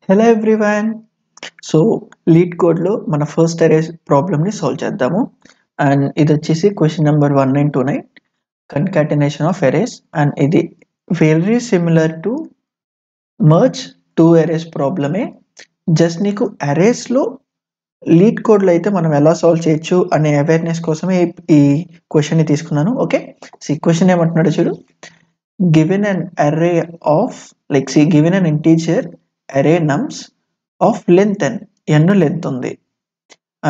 Hello everyone. So lead కోడ్లో మన first అరే ప్రాబ్లమ్ని సాల్వ్ చేద్దాము. అండ్ ఇది వచ్చేసి question number 1929 concatenation of arrays. And ఇది very similar to merge two arrays ప్రాబ్లమే. జస్ట్ నీకు అరేస్లో లీడ్ కోడ్లో అయితే మనం ఎలా సాల్వ్ చేయొచ్చు అనే అవేర్నెస్ కోసమే ఈ క్వశ్చన్ని తీసుకున్నాను. ఓకే, క్వశ్చన్ ఏమంటున్నాడు చూడు. గివెన్ అన్ అరే of given an integer array nums of length n length ఉంది,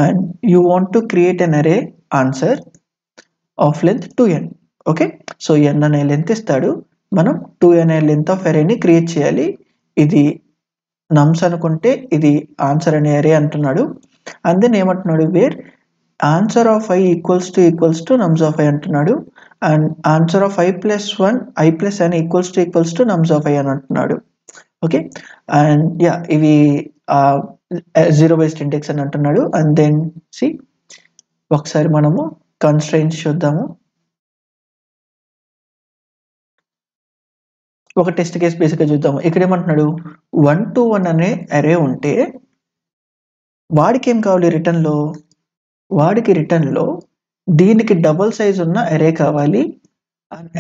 and you want to create an array answer of length 2n. Okay, so n అనే లెంత్ ఇస్తాడు, మనం 2n అనే లెంత్ ఆఫ్ అరేని క్రియేట్ చేయాలి. ఇది నమ్స్ అనుకుంటే ఇది ఆన్సర్ అనే అరే అంటున్నాడు. అండ్ దెన్ ఏమంటున్నాడు, where answer of i equals to nums of i అంటున్నాడు. And answer of i plus 1 i plus n equals to nums of i అని అంటున్నాడు. ఓకే, అండ్ యా ఇవి జీరో బేస్డ్ ఇండెక్స్ అని అంటున్నాడు. అండ్ దెన్ ఒకసారి మనము constraints చూద్దాము. ఒక టెస్ట్ కేస్ బేసిక్గా చూద్దాము. ఇక్కడ ఏమంటున్నాడు, 1 to 1 అనే అరే ఉంటే వాడికి ఏం కావాలి రిటర్న్లో, వాడికి రిటర్న్లో దీనికి డబుల్ సైజ్ ఉన్న అరే కావాలి.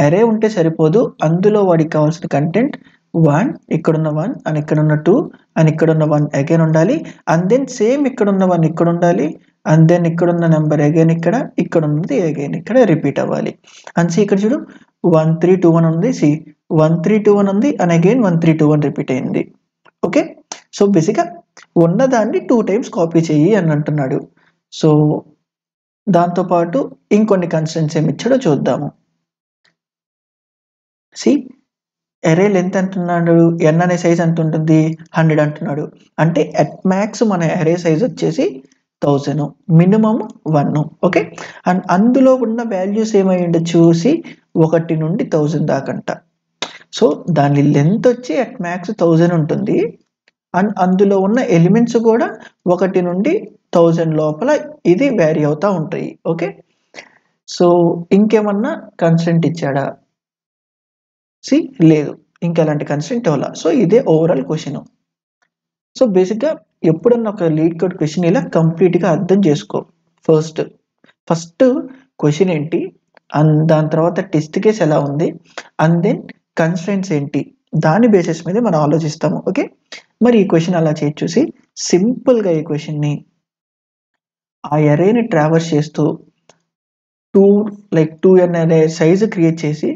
అరే ఉంటే సరిపోదు, అందులో వాడికి కావాల్సిన కంటెంట్ 1, ఇక్కడున్న 1 అండ్ ఇక్కడున్న 2 అండ్ ఇక్కడున్న 1 అగైన్ ఉండాలి. అండ్ దెన్ సేమ్ ఇక్కడున్న 1 ఇక్కడ ఉండాలి. అండ్ దెన్ ఇక్కడున్న నెంబర్ అగైన్ ఇక్కడ ఉన్నది అగైన్ ఇక్కడ రిపీట్ అవ్వాలి. అండ్ ఇక్కడ చూడు 1 3 2 1 ఉంది. 1 3 2 1 ఉంది అండ్ అగైన్ 1 3 2 1 రిపీట్ అయింది. ఓకే, సో బేసిక్గా ఉన్నదాన్ని 2 times కాపీ చెయ్యి అని అంటున్నాడు. సో దాంతోపాటు ఇంకొన్ని కన్స్టెంట్స్ ఏమి ఇచ్చాడో చూద్దాము. అరే లెంత్ అంటున్నాడు, n అనే సైజ్ ఎంత ఉంటుంది, 100 అంటున్నాడు. అంటే అట్ మ్యాక్స్ మన అరే సైజ్ వచ్చేసి 1000, మినిమం 1. ఓకే, అండ్ అందులో ఉన్న వాల్యూస్ ఏమై ఉండొచ్చు, 1 నుండి 1000 దాకంట. సో దాని లెంత్ వచ్చి అట్ మ్యాక్స్ 1000 ఉంటుంది. అండ్ అందులో ఉన్న ఎలిమెంట్స్ కూడా 1 నుండి 1000 లోపల ఇది వ్యారీ అవుతూ ఉంటాయి. ఓకే, సో ఇంకేమన్నా కన్స్టెంట్ ఇచ్చాడా, లేదు, ఇంకా ఎలాంటి కన్స్టెంట్ ఇవ్వాలా. సో ఇదే ఓవరాల్ క్వశ్చన్. సో బేసిక్గా ఎప్పుడన్నా ఒక లీడ్ కోడ్ క్వశ్చన్ ఇలా కంప్లీట్గా అర్థం చేసుకో. ఫస్ట్ క్వశ్చన్ ఏంటి, అండ్ దాని తర్వాత టెస్ట్ కేస్ ఎలా ఉంది, అండ్ దెన్ కన్స్టెంట్స్ ఏంటి, దాని బేసిస్ మీద మనం ఆలోచిస్తాము. ఓకే, మరి ఈ క్వశ్చన్ అలా చేసి సింపుల్గా ఈ క్వశ్చన్ని ఆ అరేని ట్రావర్స్ చేస్తూ 2n అనే సైజు క్రియేట్ చేసి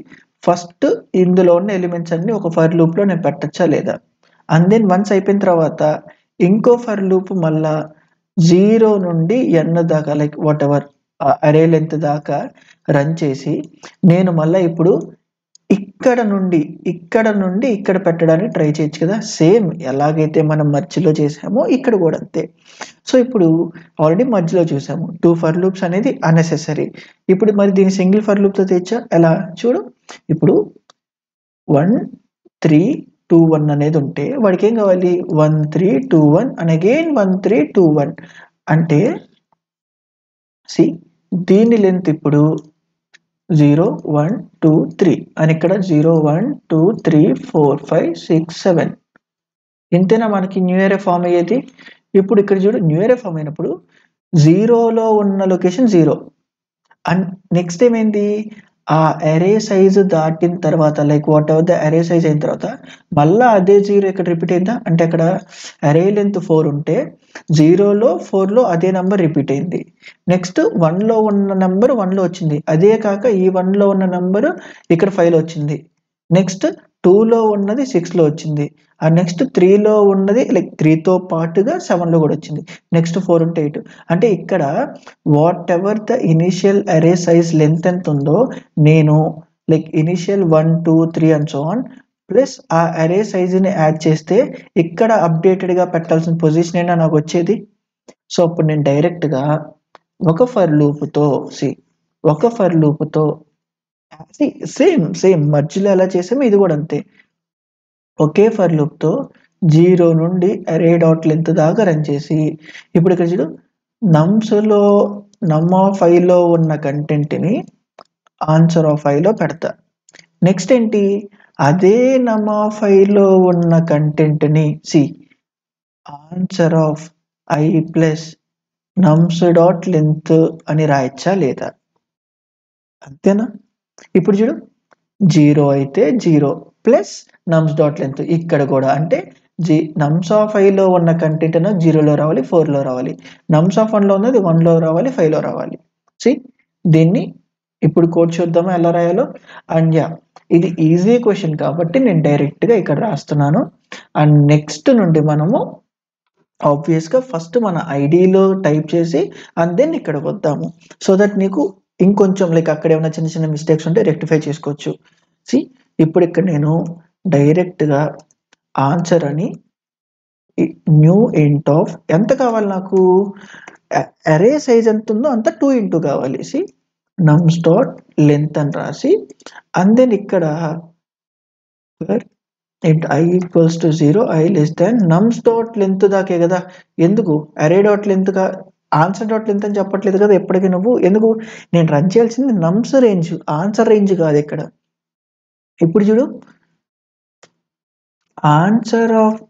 ఫస్ట్ ఇందులో ఉన్న ఎలిమెంట్స్ అన్ని ఒక ఫర్ లూప్లో నేను పెట్టచ్చా లేదా. అండ్ దెన్ వన్స్ అయిపోయిన తర్వాత ఇంకో ఫర్ లూప్ మళ్ళా 0 నుండి n దాకా వాట్ ఎవర్ అరే లెంత్ దాకా రన్ చేసి నేను మళ్ళీ ఇప్పుడు ఇక్కడ నుండి ఇక్కడ పెట్టడానికి ట్రై చేయొచ్చు కదా. సేమ్ ఎలాగైతే మనం మధ్యలో చేసామో ఇక్కడ కూడా అంతే. సో ఇప్పుడు ఆల్రెడీ మధ్యలో చూసాము 2 ఫర్ లూప్స్ అనేది అన్నెసెసరీ. ఇప్పుడు మరి దీన్ని సింగిల్ ఫర్ లూప్తో తెచ్చా ఎలా చూడు. ఇప్పుడు 1 3 2 1 అనేది ఉంటే వాడికి ఏం కావాలి, 1 3 2 1 అండ్ అగైన్ 1 3 2 1 అంటే దీని లెంత్ ఇప్పుడు 0 1 2 3 అని ఇక్కడ 0 1 2 3 4 5 6 7 ఇంతేనా మనకి న్యూ అరే ఫామ్ అయ్యేది. ఇప్పుడు ఇక్కడ చూడు, న్యూ అరే ఫామ్ అయినప్పుడు 0లో ఉన్న లొకేషన్ 0 అండ్ నెక్స్ట్ ఏమైంది, ఆ అరే సైజు దాటిన తర్వాత వాట్ ఎవర్ ద అరే సైజ్ అయిన తర్వాత మళ్ళీ అదే 0 ఇక్కడ రిపీట్ అయిందా, అంటే అక్కడ అరే లెంత్ 4 ఉంటే 0లో 4లో అదే నెంబర్ రిపీట్ అయింది. నెక్స్ట్ 1లో ఉన్న నెంబర్ 1లో వచ్చింది, అదే కాక ఈ 1లో ఉన్న నెంబర్ ఇక్కడ 5లో వచ్చింది. నెక్స్ట్ 2లో ఉన్నది 6లో వచ్చింది. ఆ నెక్స్ట్ 3లో ఉన్నది 3తో పాటుగా 7లో కూడా వచ్చింది. నెక్స్ట్ 4 ఉంటే 8. అంటే ఇక్కడ వాట్ ఎవర్ ద ఇనిషియల్ అరే సైజ్ లెంత్ ఎంత ఉందో నేను initial 1 2 3 and so on plus ఆ అరే సైజుని యాడ్ చేస్తే ఇక్కడ అప్డేటెడ్గా పెట్టాల్సిన పొజిషన్ అయినా నాకు వచ్చేది. సో అప్పుడు నేను డైరెక్ట్గా ఒక ఫర్ లూప్తో సేమ్ మధ్యలో ఎలా చేసామో ఇది కూడా అంతే. ఒకే ఫర్ లూప్తో 0 నుండి అరే డాట్ లెంత్ దాకా రన్ చేసి ఇప్పుడు ఇక్కడ చూడు నమ్ ఆఫ్ ఐలో ఉన్న కంటెంట్ని ఆన్సర్ ఆఫ్ ఐలో పెడతా. నెక్స్ట్ ఏంటి, అదే నమ్ ఆఫ్ ఐలో ఉన్న కంటెంట్ని answer of I plus nums dot length అని రాయచ్చా లేదా? అంతేనా? ఇప్పుడు చూడు, 0 అయితే 0 ప్లస్ నమ్స్ డాట్ లెంత్ ఇక్కడ కూడా అంటే నమ్స్ ఆఫ్ ఐలో ఉన్న కంటెంట్ అనేది 0లో రావాలి, 4లో రావాలి. నమ్స్ ఆఫ్ 1లో ఉన్నది 1లో రావాలి, 5లో రావాలి. దీన్ని ఇప్పుడు కోడ్ చూద్దామా ఎలా రాయాలో. అండ్ ఇది ఈజీ క్వశ్చన్ కాబట్టి నేను డైరెక్ట్గా ఇక్కడ రాస్తున్నాను. అండ్ నెక్స్ట్ నుండి మనము ఆబ్వియస్గా ఫస్ట్ మన ఐడిలో టైప్ చేసి అండ్ దెన్ ఇక్కడ వద్దాము, సో దట్ నీకు ఇంకొంచెం లైక్ అక్కడ ఏమైనా చిన్న చిన్న మిస్టేక్స్ ఉంటే రెక్టిఫై చేసుకోవచ్చు. ఇప్పుడు ఇక్కడ నేను డైరెక్ట్గా ఆన్సర్ అని న్యూ ఇంట్ ఆఫ్ ఎంత కావాలి నాకు, అరే సైజ్ ఎంత ఉందో అంత 2 into కావాలి. నమ్స్ డాట్ లెంత్ అని రాసి అండ్ దెన్ ఇక్కడ it I equals to 0 I less than nums dot length దాకే కదా. ఎందుకు array dot length answer dot length అని చెప్పట్లేదు కదా ఎప్పటికీ నువ్వు. ఎందుకు నేను రన్ చేయాల్సింది నమ్స్ రేంజ్, ఆన్సర్ రేంజ్ కాదు ఇక్కడ. ఇప్పుడు చూడు, ఆన్సర్ ఆఫ్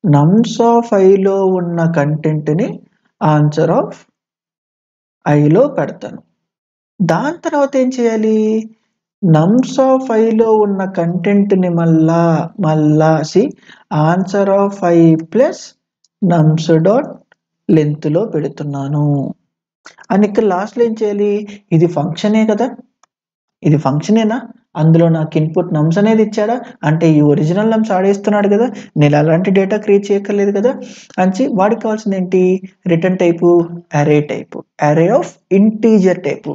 నమ్స్ ఆఫ్ ఐలో ఉన్న కంటెంట్ని ఆన్సర్ ఆఫ్ ఐలో పెడతాను. దాని తర్వాత ఏం చేయాలి, నమ్స్ ఆఫ్ ఐలో ఉన్న కంటెంట్ని మళ్ళా answer of I plus nums dot లెంత్లో పెడుతున్నాను. అండ్ ఇక్కడ లాస్ట్లో ఏం చేయాలి, ఇది ఫంక్షనే కదా, ఇది ఫంక్షనేనా, అందులో నాకు ఇన్పుట్ నమ్స్ అనేది ఇచ్చాడా అంటే ఈ ఒరిజినల్ నమ్స్ ఆడేస్తున్నాడు కదా, నేను అలాంటి డేటా క్రియేట్ చేయక్కర్లేదు కదా. అని వాడికి కావాల్సింది ఏంటి, రిటర్న్ టైపు అరే టైపు, అరే ఆఫ్ ఇంటీజర్ టైపు.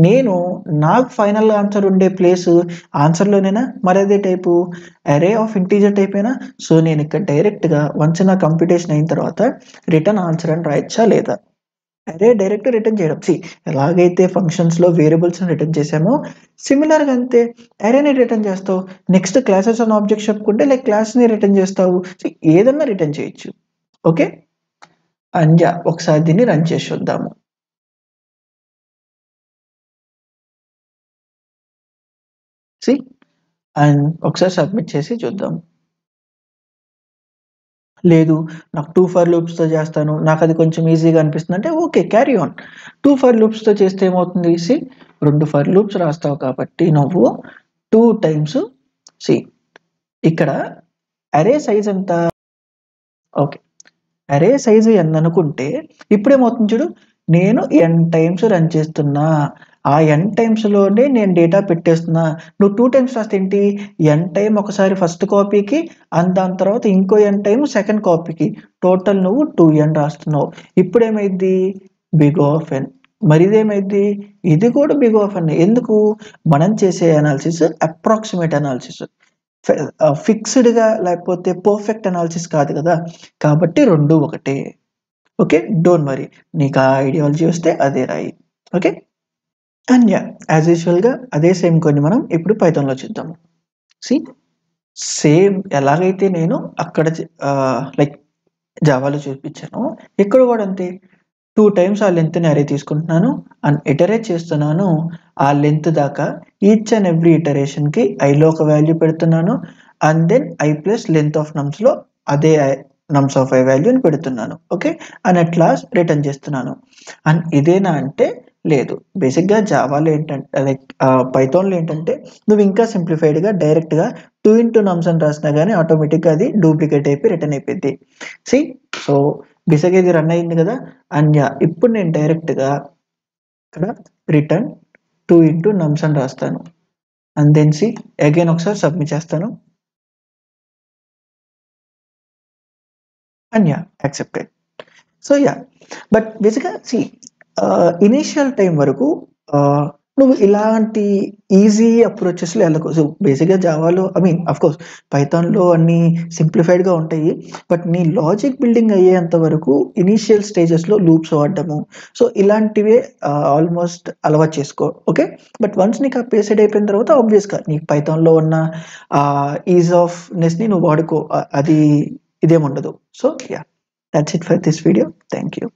నేను నాకు ఫైనల్ ఆన్సర్ ఉండే ప్లేస్ ఆన్సర్లోనేనా, మరి అదే టైపు అరే ఆఫ్ ఇంటీజర్ టైపేనా. సో నేను ఇక్కడ డైరెక్ట్గా వన్స్ నా కంప్యూటేషన్ అయిన తర్వాత రిటర్న్ ఆన్సర్ అని రాయచ్చా లేదా. అరే డైరెక్ట్ రిటర్న్ చేయడం, ఎలాగైతే ఫంక్షన్స్లో వేరియబుల్స్ని రిటర్న్ చేసామో సిమిలర్గా అంతే అరేని రిటర్న్ చేస్తావు. నెక్స్ట్ క్లాసెస్ అని ఆబ్జెక్ట్ చెప్పుకుంటే లైక్ క్లాస్ని రిటర్న్ చేస్తావు, ఏదన్నా రిటర్న్ చేయొచ్చు. ఓకే, అండ్ ఒకసారి దీన్ని రన్ చేసి చూద్దాము. అండ్ ఒకసారి సబ్మిట్ చేసి చూద్దాం. లేదు నాకు 2 ఫర్ లూప్స్తో చేస్తాను, నాకు అది కొంచెం ఈజీగా అనిపిస్తుంది అంటే ఓకే క్యారీ ఆన్. 2 ఫర్ లూప్స్తో చేస్తే ఏమవుతుంది, 2 ఫర్ లూప్స్ రాస్తావు కాబట్టి నువ్వు 2 times ఇక్కడ అరే సైజ్ ఎంత, ఓకే అరే సైజు n అనుకుంటే ఇప్పుడేమవుతుంది చూడు, నేను n times రన్ చేస్తున్నా, ఆ n timesలోనే నేను డేటా పెట్టేస్తున్నా. నువ్వు 2 times రాస్తే ఏంటి, n time ఒకసారి ఫస్ట్ కాపీకి అండ్ దాని తర్వాత ఇంకో n time సెకండ్ కాపీకి, టోటల్ నువ్వు 2n రాస్తున్నావు. ఇప్పుడు ఏమైంది, బిగ్ ఆఫ్ n. మరి ఇదేమైంది, ఇది కూడా బిగ్ ఆఫ్ n. ఎందుకు, మనం చేసే అనాలిసిస్ అప్రాక్సిమేట్ అనాలిసిస్, ఫిక్స్డ్గా లేకపోతే పర్ఫెక్ట్ అనాలిసిస్ కాదు కదా, కాబట్టి రెండు ఒకటే. ఓకే డోంట్ వరీ, నీకు ఆ ఐడియాలజీ వస్తే అదే రాయి. ఓకే అండ్ యాజ్ యూజువల్గా అదే సేమ్ కొన్ని మనం ఇప్పుడు పైథాన్లో చూద్దాము. సేమ్ ఎలాగైతే నేను అక్కడ లైక్ జావాలో చూపించాను, ఇక్కడ కూడా అంతే 2 times ఆ లెంత్ని అరే తీసుకుంటున్నాను అండ్ ఇటరేట్ చేస్తున్నాను ఆ లెంత్ దాకా. ఈచ్ అండ్ ఎవ్రీ ఇటరేషన్కి ఐలో ఒక వాల్యూ పెడుతున్నాను and then I plus length of నమ్స్లో అదే నమ్స్ ఆఫ్ ఐ వాల్యూని పెడుతున్నాను. Okay and at last return చేస్తున్నాను. అండ్ ఇదేనా అంటే లేదు, బేసిక్గా జావాలో ఏంటంటే లైక్ పైథాన్లో ఏంటంటే నువ్వు ఇంకా సింప్లిఫైడ్గా డైరెక్ట్గా 2 into nums అని రాసినా కానీ ఆటోమేటిక్గా అది డూప్లికేట్ అయిపోయి రిటర్న్ అయిపోయింది. సో బేసిక్గా ఇది రన్ అయింది కదా. అండ్ ఇప్పుడు నేను డైరెక్ట్గా ఇక్కడ రిటర్న్ 2 into nums అని రాస్తాను అండ్ దెన్ అగైన్ ఒకసారి సబ్మిట్ చేస్తాను అండ్ యాక్సెప్టెడ్. సో బట్ బేసిక్గా ఇనీషియల్ టైం వరకు నువ్వు ఇలాంటి ఈజీ అప్రోచెస్లో వెళ్ళకు. సో బేసిక్గా జావాలో అఫ్కోర్స్ పైథాన్లో అన్నీ సింప్లిఫైడ్గా ఉంటాయి, బట్ నీ లాజిక్ బిల్డింగ్ అయ్యేంత వరకు ఇనీషియల్ స్టేజెస్లో లూప్స్ వాడడము, సో ఇలాంటివే ఆల్మోస్ట్ అలవాటు చేసుకో. ఓకే బట్ వన్స్ నీకు ఆ పేసెడ్ అయిపోయిన తర్వాత ఆబ్వియస్గా నీకు పైథాన్లో ఉన్న ఈజ్ ఆఫ్ నెస్ని నువ్వు వాడుకో, అది ఇదేముండదు. So that's it for this video. Thank you.